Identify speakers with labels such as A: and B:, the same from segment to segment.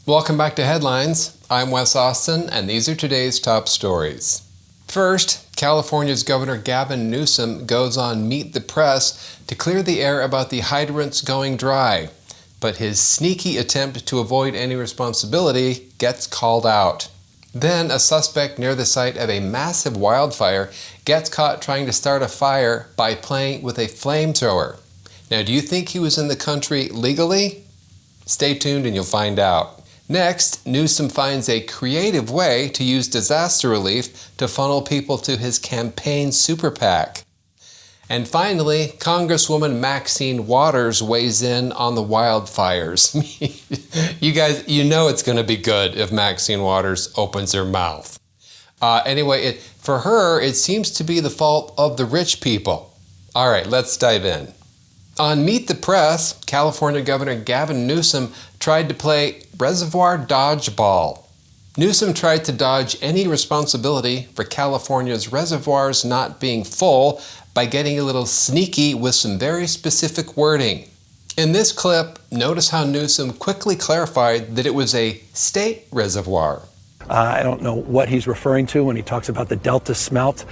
A: Welcome back to Headlines. I'm Wes Austin, and these are today's top stories. First, California's Governor Gavin Newsom goes on Meet the Press to clear the air about the hydrants going dry. But his sneaky attempt to avoid any responsibility gets called out. Then a suspect near the site of a massive wildfire gets caught trying to start a fire by playing with a flamethrower. Now, do you think he was in the country legally? Stay tuned and you'll find out. Next, Newsom finds a creative way to use disaster relief to funnel people to his campaign super PAC. And finally, Congresswoman Maxine Waters weighs in on the wildfires. You guys, you know it's going to be good if Maxine Waters opens her mouth. Anyway, for her, it seems to be the fault of the rich people. All right, let's dive in. On Meet the Press, California Governor Gavin Newsom tried to play reservoir dodgeball. Newsom tried to dodge any responsibility for California's reservoirs not being full by getting a little sneaky with some very specific wording. In this clip, notice how Newsom quickly clarified that it was a state reservoir.
B: I don't know what he's referring to when he talks about the Delta smelt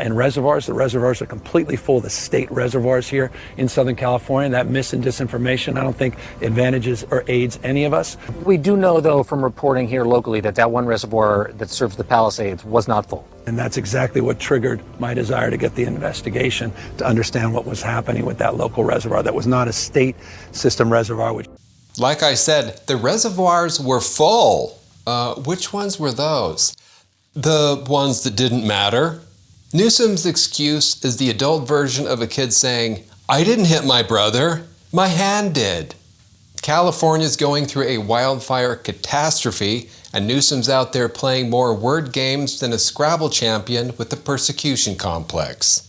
B: in reservoirs. The reservoirs are completely full of the state reservoirs here in Southern California. That mis and disinformation, I don't think advantages or aids any of us.
C: We do know, though, from reporting here locally that one reservoir that serves the Palisades was not full.
B: And that's exactly what triggered my desire to get the investigation to understand what was happening with that local reservoir. That was not a state system reservoir.
A: Like I said, the reservoirs were full. Which ones were those? The ones that didn't matter. Newsom's excuse is the adult version of a kid saying, "I didn't hit my brother, my hand did." California's going through a wildfire catastrophe, and Newsom's out there playing more word games than a Scrabble champion with the persecution complex.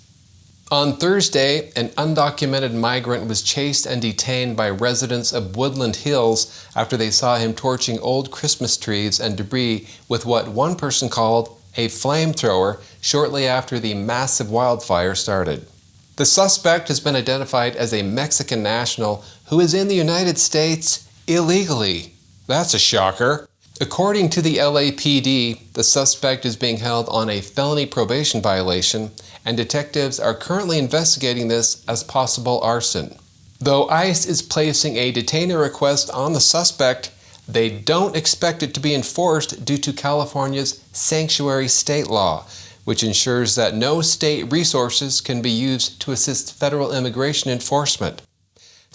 A: On Thursday, an undocumented migrant was chased and detained by residents of Woodland Hills after they saw him torching old Christmas trees and debris with what one person called a flamethrower shortly after the massive wildfire started. The suspect has been identified as a Mexican national who is in the United States illegally. That's a shocker. According to the LAPD, the suspect is being held on a felony probation violation, and detectives are currently investigating this as possible arson. Though ICE is placing a detainer request on the suspect, they don't expect it to be enforced due to California's sanctuary state law, which ensures that no state resources can be used to assist federal immigration enforcement.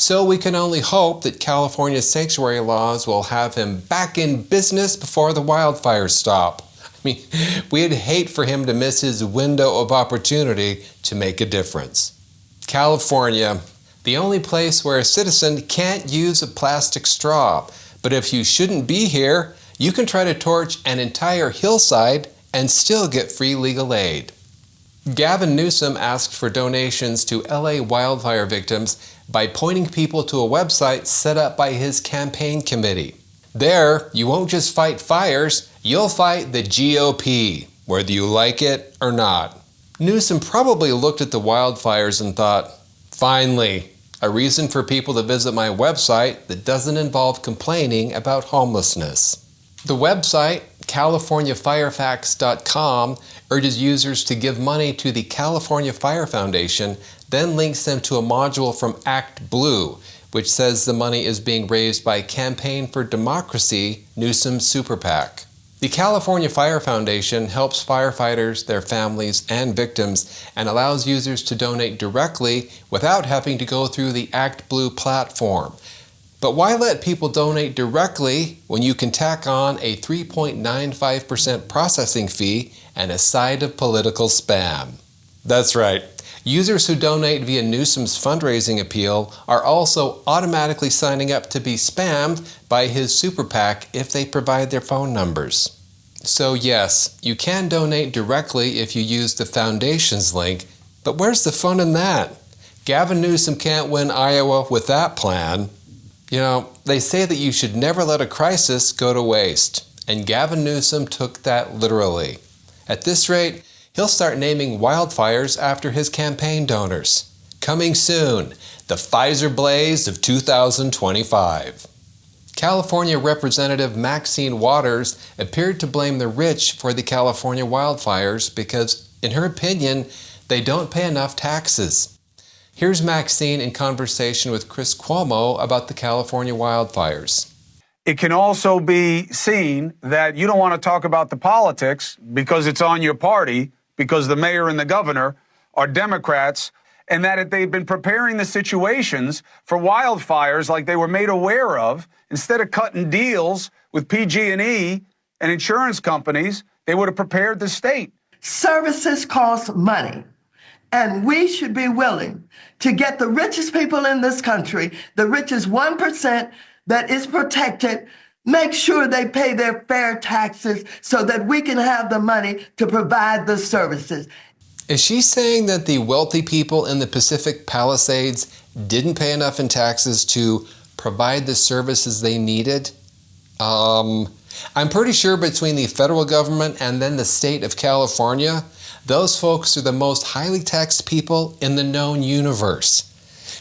A: So we can only hope that California's sanctuary laws will have him back in business before the wildfires stop. I mean, we'd hate for him to miss his window of opportunity to make a difference. California, the only place where a citizen can't use a plastic straw. But if you shouldn't be here, you can try to torch an entire hillside and still get free legal aid. Gavin Newsom asked for donations to LA wildfire victims by pointing people to a website set up by his campaign committee. There, you won't just fight fires, you'll fight the GOP, whether you like it or not. Newsom probably looked at the wildfires and thought, finally, a reason for people to visit my website that doesn't involve complaining about homelessness. The website, CaliforniaFireFacts.com, urges users to give money to the California Fire Foundation, then links them to a module from Act Blue, which says the money is being raised by Campaign for Democracy, Newsom Super PAC. The California Fire Foundation helps firefighters, their families, and victims, and allows users to donate directly without having to go through the Act Blue platform. But why let people donate directly when you can tack on a 3.95% processing fee and a side of political spam? That's right. Users who donate via Newsom's fundraising appeal are also automatically signing up to be spammed by his super PAC if they provide their phone numbers. So yes, you can donate directly if you use the foundation's link, but where's the fun in that? Gavin Newsom can't win Iowa with that plan. You know, they say that you should never let a crisis go to waste, and Gavin Newsom took that literally. At this rate, he'll start naming wildfires after his campaign donors. Coming soon, the Pfizer blaze of 2025. California Representative Maxine Waters appeared to blame the rich for the California wildfires because, in her opinion, they don't pay enough taxes. Here's Maxine in conversation with Chris Cuomo about the California wildfires.
D: It can also be seen that you don't want to talk about the politics because it's on your party, because the mayor and the governor are Democrats, and that if they've been preparing the situations for wildfires like they were made aware of, instead of cutting deals with PG&E and insurance companies, they would have prepared the state.
E: Services cost money, and we should be willing to get the richest people in this country, the richest 1% that is protected, make sure they pay their fair taxes so that we can have the money to provide the services.
A: Is she saying that the wealthy people in the Pacific Palisades didn't pay enough in taxes to provide the services they needed? I'm pretty sure between the federal government and then the state of California, those folks are the most highly taxed people in the known universe.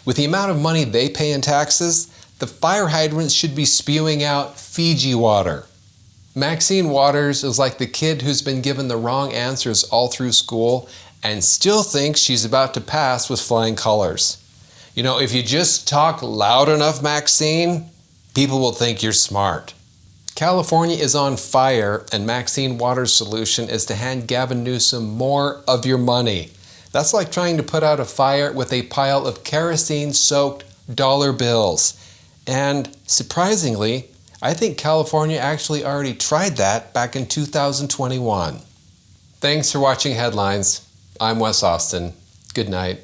A: With the amount of money they pay in taxes, the fire hydrants should be spewing out Fiji water. Maxine Waters is like the kid who's been given the wrong answers all through school and still thinks she's about to pass with flying colors. You know, if you just talk loud enough, Maxine, people will think you're smart. California is on fire, and Maxine Waters' solution is to hand Gavin Newsom more of your money. That's like trying to put out a fire with a pile of kerosene-soaked dollar bills. And surprisingly, I think California actually already tried that back in 2021. Thanks for watching Headlines. I'm Wes Austin. Good night.